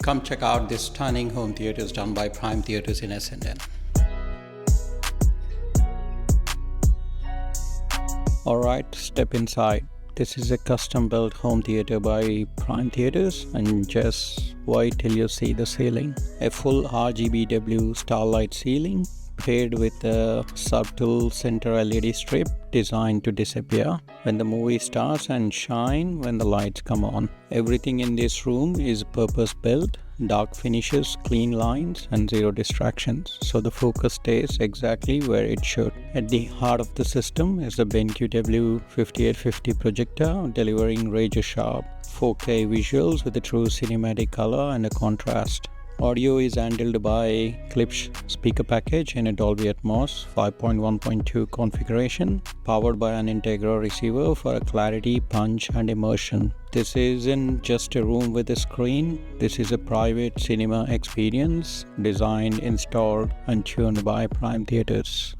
Come check out this stunning home theaters done by Prime Theaters in Essendon. Alright, step inside. This is a custom built home theater by Prime Theaters, and just wait till you see the ceiling. A full RGBW starlight ceiling paired with a subtle center LED strip designed to disappear when the movie starts and shine when the lights come on. Everything in this room is purpose built, dark finishes, clean lines and zero distractions, so the focus stays exactly where it should. At the heart of the system is the BenQ W5850 projector, delivering razor sharp 4K visuals with a true cinematic color and a contrast. Audio is handled by Klipsch speaker package in a Dolby Atmos 5.1.2 configuration, powered by an Integra receiver for a clarity, punch and immersion. This isn't just a room with a screen, this is a private cinema experience designed, installed and tuned by Prime Theaters.